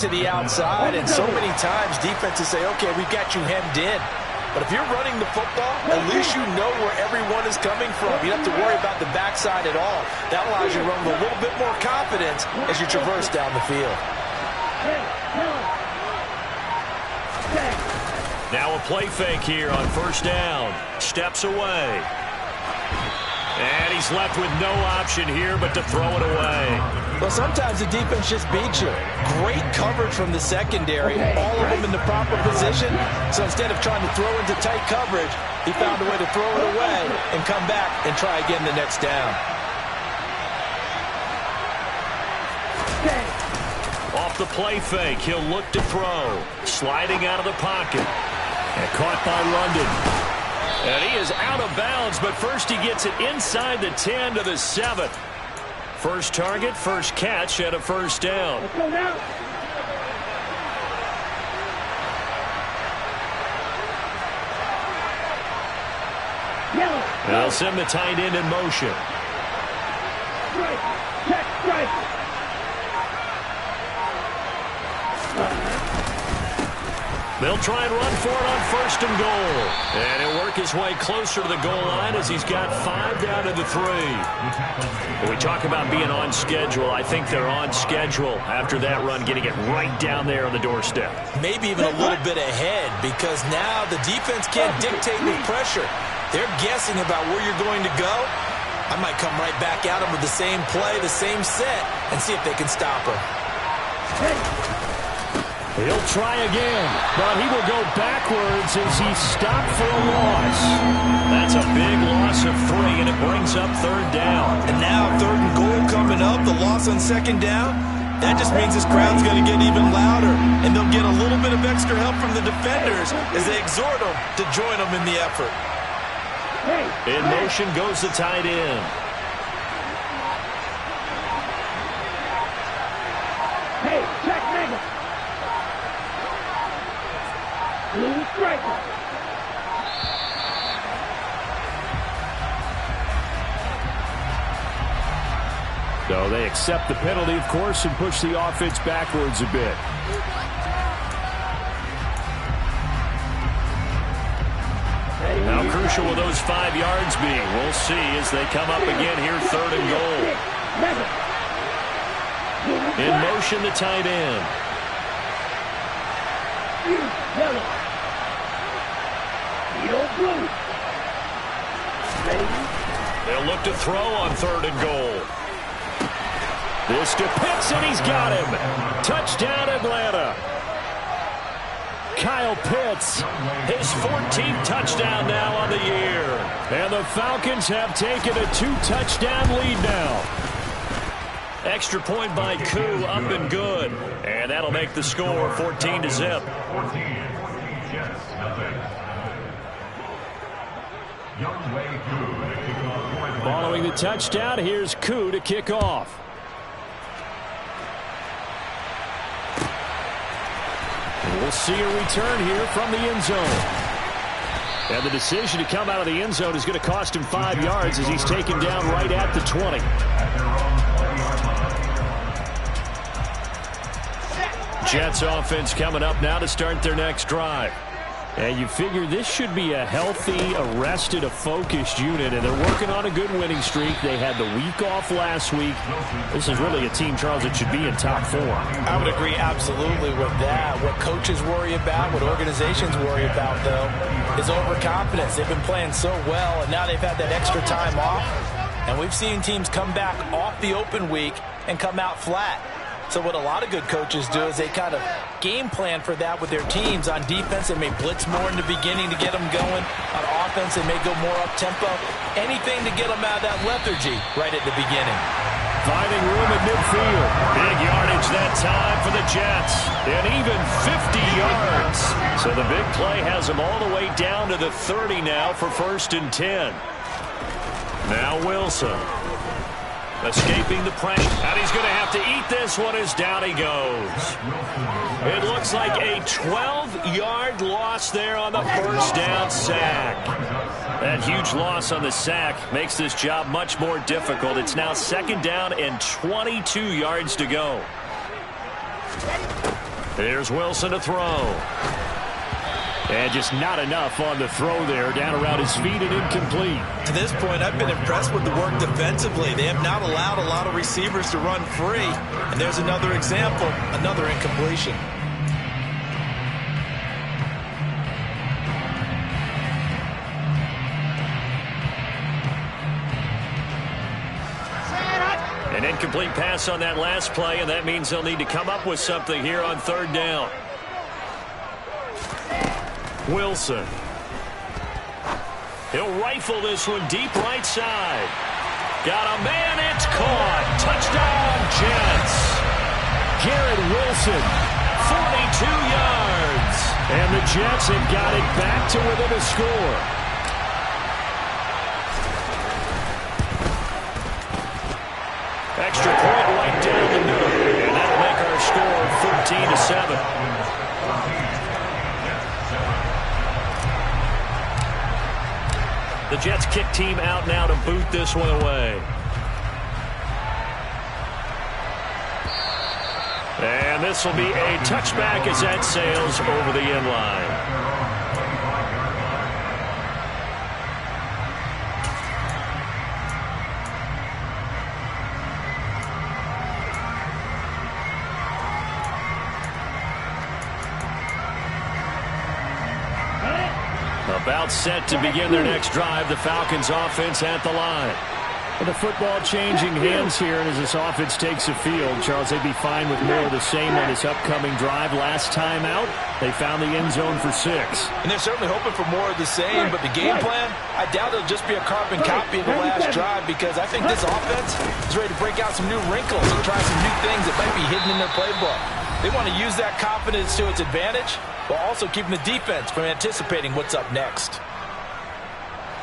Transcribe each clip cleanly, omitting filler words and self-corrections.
to the outside, and so many times defenses say, okay, we've got you hemmed in. But if you're running the football, at least you know where everyone is coming from. You don't have to worry about the backside at all. That allows you to run with a little bit more confidence as you traverse down the field. Now a play fake here on first down. Steps away. And he's left with no option here but to throw it away. Well, sometimes the defense just beats you. Great coverage from the secondary, all of them in the proper position. So instead of trying to throw into tight coverage, he found a way to throw it away and come back and try again the next down. Off the play fake, he'll look to throw. Sliding out of the pocket. And caught by London. And he is out of bounds, but first he gets it inside the 10 to the 7. First target, first catch, and a first down. Let's go now. They'll send the tight end in motion. Strike. Check, strike. They'll try and run for it on first and goal. And he'll work his way closer to the goal line as he's got 5 down to the 3. When we talk about being on schedule, I think they're on schedule after that run, getting it right down there on the doorstep. Maybe even a little bit ahead, because now the defense can't dictate with pressure. They're guessing about where you're going to go. I might come right back at them with the same play, the same set, and see if they can stop her. He'll try again, but he will go backwards as he's stopped for a loss. That's a big loss of 3, and it brings up third down. And now third and goal coming up, the loss on second down. That just means this crowd's going to get even louder, and they'll get a little bit of extra help from the defenders as they exhort them to join them in the effort. In motion goes the tight end. Hey, check mega. Blue striker. So they accept the penalty, of course, and push the offense backwards a bit. How crucial will those 5 yards be? We'll see as they come up again here, third and goal. In motion, the tight end. They'll look to throw on third and goal. This to Pitts, and he's got him. Touchdown, Atlanta. Kyle Pitts, his 14th touchdown now on the year. And the Falcons have taken a 2-touchdown lead now. Extra point by Koo, up and good. And that'll make the score 14-0. Following the touchdown, here's Koo to kick off. We'll see a return here from the end zone. And the decision to come out of the end zone is going to cost him 5 yards as he's taken down right at the 20. Jets offense coming up now to start their next drive. And you figure this should be a healthy, arrested, a focused unit, and they're working on a good winning streak. They had the week off last week. This is really a team, Charles, that should be in top form. I would agree absolutely with that. What coaches worry about, what organizations worry about, though, is overconfidence. They've been playing so well, and now they've had that extra time off. And we've seen teams come back off the open week and come out flat. So what a lot of good coaches do is they kind of game plan for that with their teams. On defense, they may blitz more in the beginning to get them going. On offense, they may go more up-tempo. Anything to get them out of that lethargy right at the beginning. Finding room at midfield. Big yardage that time for the Jets. And even 50 yards. So the big play has them all the way down to the 30 now for first and 10. Now Wilson. Escaping the pressure. And he's going to have to eat this one as down he goes. It looks like a 12-yard loss there on the first down sack. That huge loss on the sack makes this job much more difficult. It's now second down and 22 yards to go. Here's Wilson to throw. And just not enough on the throw there. Down around his feet and incomplete. To this point, I've been impressed with the work defensively. They have not allowed a lot of receivers to run free. And there's another example, another incompletion. An incomplete pass on that last play, and that means they'll need to come up with something here on third down. Wilson. He'll rifle this one deep right side. Got a man, it's caught. Touchdown, Jets. Garrett Wilson, 42 yards. And the Jets have got it back to within a score. Extra point right down the middle. And that'll make our score 13-7. The Jets kick team out now to boot this one away. And this will be a touchback as that sails over the end line. About set to begin their next drive. The Falcons offense at the line. With the football changing hands here, and as this offense takes the field, Charles, they'd be fine with more of the same on this upcoming drive. Last time out, they found the end zone for 6. And they're certainly hoping for more of the same, but the game plan, I doubt it'll just be a carbon copy of the last drive, because I think this offense is ready to break out some new wrinkles and try some new things that might be hidden in their playbook. They want to use that confidence to its advantage, while also keeping the defense from anticipating what's up next.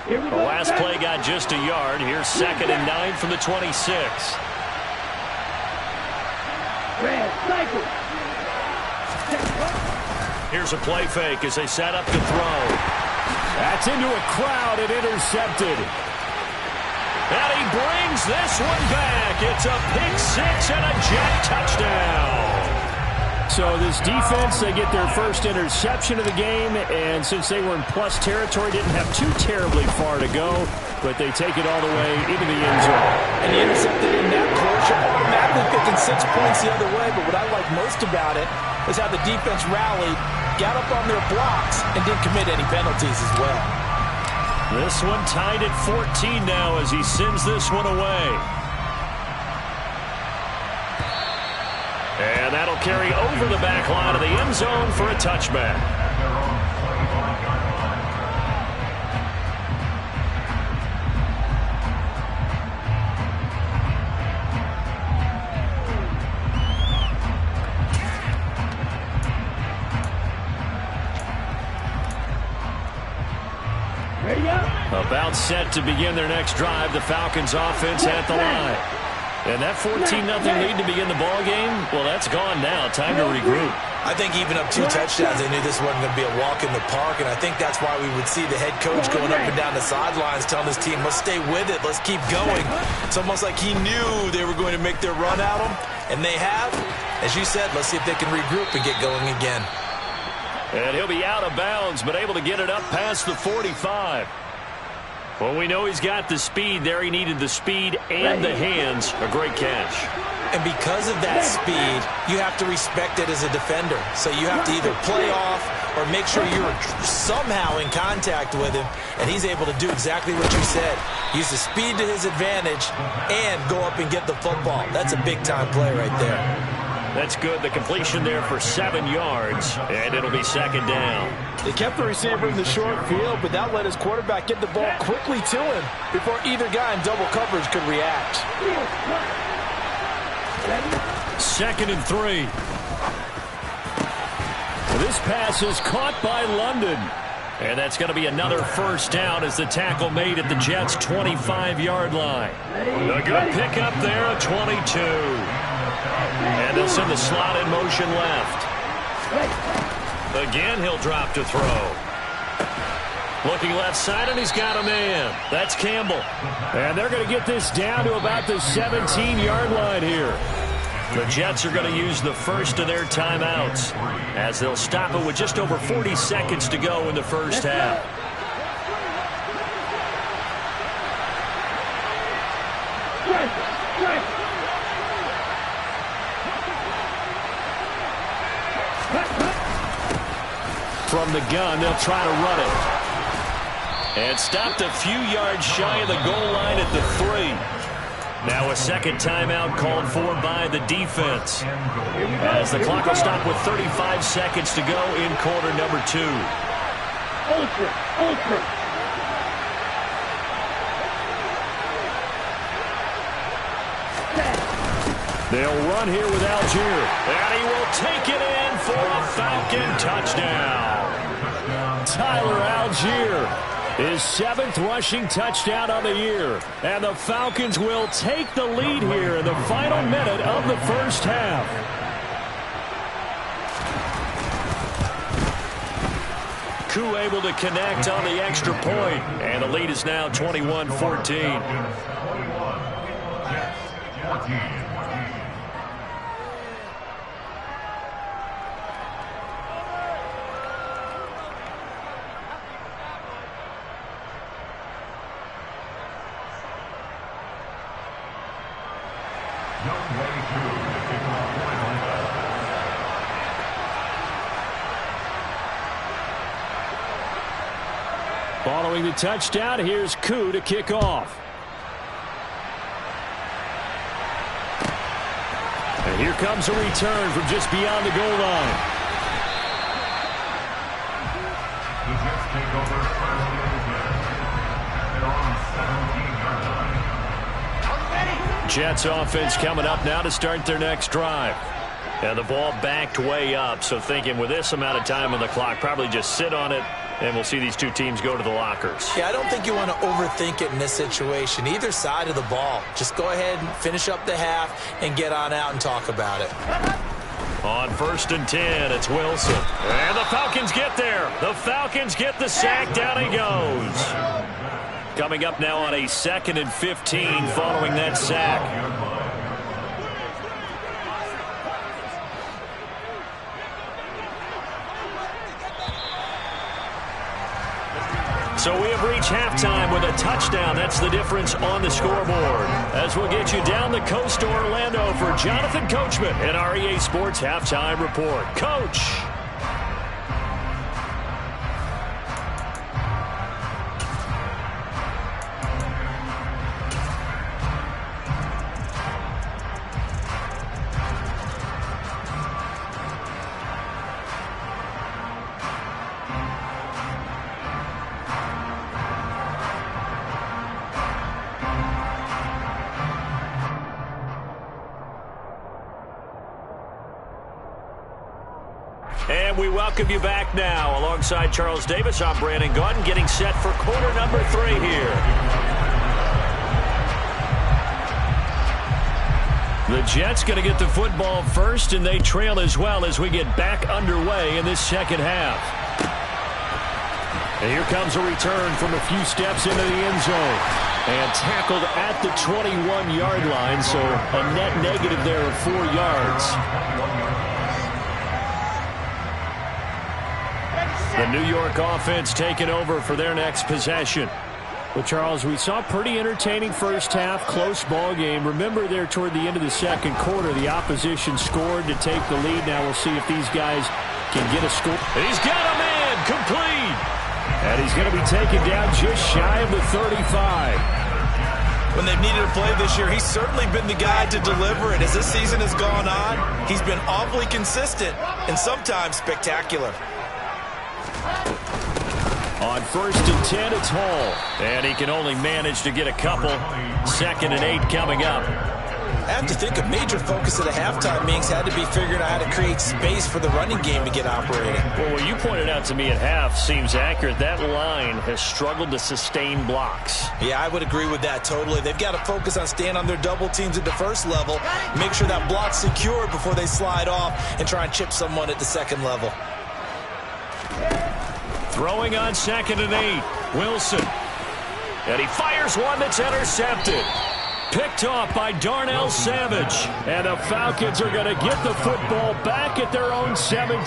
The last play got just a yard. Here's 2nd and 9 from the 26. Here's a play fake as they set up to throw. That's into a crowd and intercepted. And he brings this one back. It's a pick 6 and a Jet touchdown. So this defense, they get their first interception of the game, and since they were in plus territory, didn't have too terribly far to go, but they take it all the way into the end zone. And he intercepted in that portion, automatically picking 6 points the other way, but what I like most about it is how the defense rallied, got up on their blocks, and didn't commit any penalties as well. This one tied at 14 now as he sends this one away. And that'll carry over the back line of the end zone for a touchback. About set to begin their next drive. The Falcons offense at the line. And that 14-0 lead to begin the ball game, well, that's gone now. Time to regroup. I think even up 2 touchdowns, they knew this wasn't going to be a walk in the park, and I think that's why we would see the head coach going up and down the sidelines telling his team, let's stay with it, let's keep going. It's almost like he knew they were going to make their run at him, and they have. As you said, let's see if they can regroup and get going again. And he'll be out of bounds, but able to get it up past the 45. Well, we know he's got the speed there. He needed the speed and the hands. A great catch. And because of that speed, you have to respect it as a defender. So you have to either play off or make sure you're somehow in contact with him. And he's able to do exactly what you said. Use the speed to his advantage and go up and get the football. That's a big-time play right there. That's good. The completion there for 7 yards, and it'll be 2nd down. They kept the receiver in the short field, but that let his quarterback get the ball quickly to him before either guy in double coverage could react. 2nd and 3. This pass is caught by London. And that's going to be another first down as the tackle made at the Jets' 25-yard line. A good pickup there at 22. And they'll send the slot in motion left. Again, he'll drop to throw. Looking left side, and he's got a man. That's Campbell. And they're going to get this down to about the 17-yard line here. The Jets are going to use the first of their timeouts as they'll stop it with just over 40 seconds to go in the first half. From the gun, they'll try to run it. And stopped a few yards shy of the goal line at the 3. Now a second timeout called for by the defense. As the clock will stop with 35 seconds to go in quarter number 2. Ultra. They'll run here with Algier. And he will take it in for a Falcon touchdown. Tyler Algier, his 7th rushing touchdown of the year. And the Falcons will take the lead here in the final minute of the first half. Koo able to connect on the extra point. And the lead is now 21-14. Following the touchdown, here's Koo to kick off. And here comes a return from just beyond the goal line. The Jets take over first and 10 on 17-yard line. Jets offense coming up now to start their next drive. And the ball backed way up, so thinking with this amount of time on the clock, probably just sit on it, and we'll see these two teams go to the lockers. Yeah, I don't think you want to overthink it in this situation. Either side of the ball. Just go ahead and finish up the half and get on out and talk about it. On 1st and 10, it's Wilson. And the Falcons get there. The Falcons get the sack. Down he goes. Coming up now on a 2nd and 15 following that sack. So we have reached halftime with a touchdown. That's the difference on the scoreboard. As we'll get you down the coast to Orlando for Jonathan Coachman in our EA Sports Halftime Report. Coach. And we welcome you back now. Alongside Charles Davis, I'm Brandon Gaudin, getting set for quarter number 3 here. The Jets going to get the football first, and they trail as well as we get back underway in this second half. And here comes a return from a few steps into the end zone. And tackled at the 21-yard line, so a net negative there of 4 yards. The New York offense taking over for their next possession. Well, Charles, we saw a pretty entertaining first half, close ball game. Remember there toward the end of the second quarter, the opposition scored to take the lead. Now we'll see if these guys can get a score. He's got a man complete. And he's going to be taken down just shy of the 35. When they've needed a play this year, he's certainly been the guy to deliver it. As this season has gone on, he's been awfully consistent and sometimes spectacular. On 1st and 10, it's Hall. And he can only manage to get a couple. 2nd and 8 coming up. I have to think a major focus of the halftime meetings had to be figuring out how to create space for the running game to get operating. Well, what you pointed out to me at half seems accurate. That line has struggled to sustain blocks. Yeah, I would agree with that totally. They've got to focus on staying on their double teams at the first level, make sure that block's secured before they slide off and try and chip someone at the second level. Throwing on 2nd and 8, Wilson. And he fires one that's intercepted. Picked off by Darnell Savage. And the Falcons are going to get the football back at their own 17.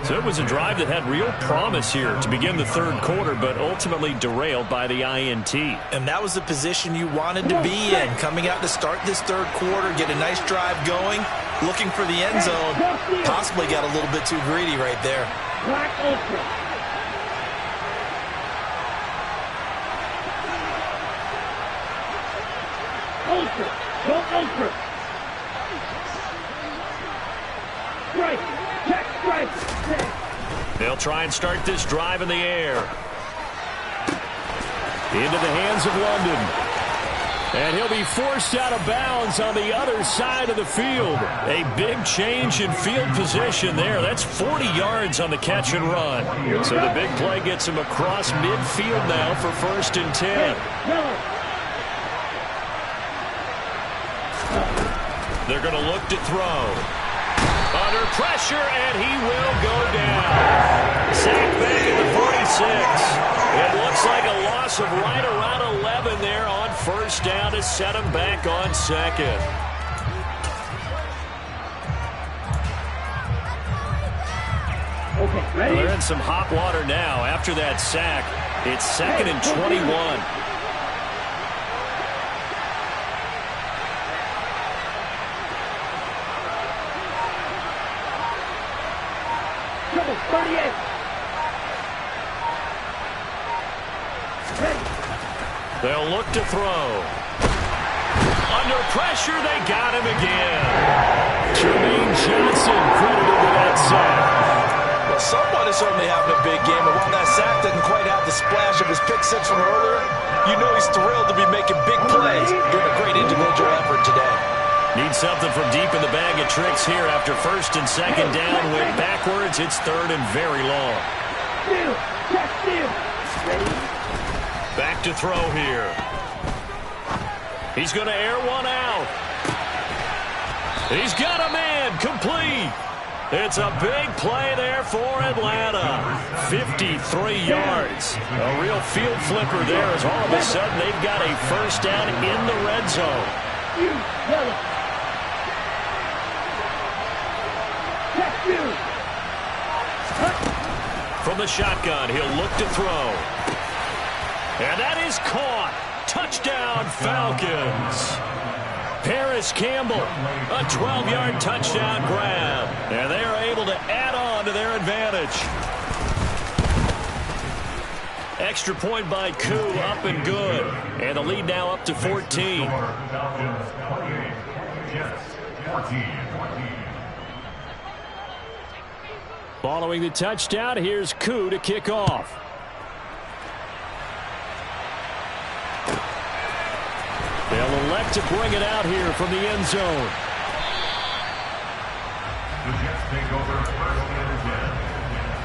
So it was a drive that had real promise here to begin the third quarter, but ultimately derailed by the INT. And that was the position you wanted to be in. Coming out to start this third quarter, get a nice drive going, looking for the end zone. Possibly got a little bit too greedy right there. Black Ultra. Ultra. Go Ultra. Strike. Check strike. They'll try and start this drive in the air. Into the hands of London. And he'll be forced out of bounds on the other side of the field. A big change in field position there. That's 40 yards on the catch and run. So the big play gets him across midfield now for 1st and 10. They're going to look to throw. Under pressure, and he will go down. Sacked back at the 46. It looks like a loss of right around 11 there on 1st down to set him back on 2nd. Okay, ready? They're in some hot water now after that sack. It's 2nd and 21. Trouble, 38. Ready. They'll look to throw. Under pressure, they got him again. Jermaine Johnson credited with that sack. Well, someone is certainly having a big game, and while that sack doesn't quite have the splash of his pick six from earlier, you know he's thrilled to be making big plays. Doing a great individual effort today. Need something from deep in the bag of tricks here after 1st and 2nd down. Went backwards. It's 3rd and very long. Steal. Check steal. Ready. Back to throw here. He's going to air one out. He's got a man. Complete. It's a big play there for Atlanta. 53 yards. A real field flipper there as all of a sudden they've got a 1st down in the red zone. You. Yellow. Check you. From the shotgun, he'll look to throw. And that is caught. Touchdown, Falcons. Paris Campbell, a 12-yard touchdown grab. And they are able to add on to their advantage. Extra point by Koo, up and good. And the lead now up to 14. Falcons 28, Jets 14. Following the touchdown, here's Koo to kick off. They'll elect to bring it out here from the end zone. The Jets take over 1st and 10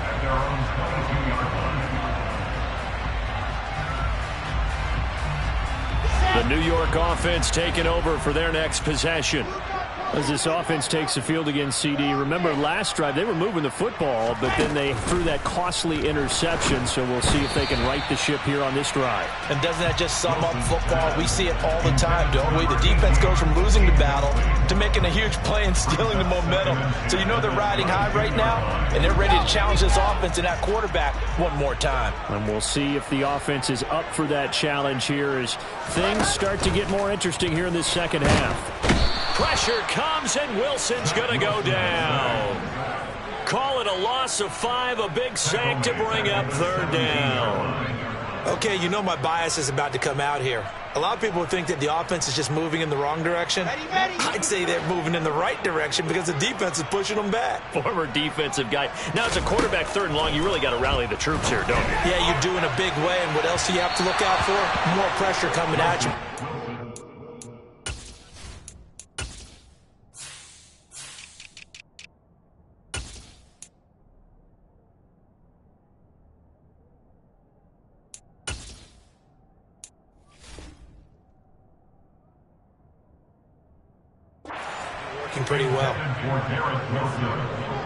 at their own 22-yard line. The New York offense taking over for their next possession. As this offense takes the field against CD, remember last drive they were moving the football, but then they threw that costly interception, so we'll see if they can right the ship here on this drive. And doesn't that just sum up football? We see it all the time, don't we? The defense goes from losing the battle to making a huge play and stealing the momentum. So you know they're riding high right now, and they're ready to challenge this offense and that quarterback one more time. And we'll see if the offense is up for that challenge here as things start to get more interesting here in this second half. Pressure comes, and Wilson's going to go down. Call it a loss of 5, a big sack to bring up 3rd down. Okay, you know my bias is about to come out here. A lot of people would think that the offense is just moving in the wrong direction. I'd say they're moving in the right direction because the defense is pushing them back. Former defensive guy. Now, it's a quarterback 3rd and long. You really got to rally the troops here, don't you? Yeah, you're doing a big way, and what else do you have to look out for? More pressure coming at you. Working pretty well. For Garrett Wilson.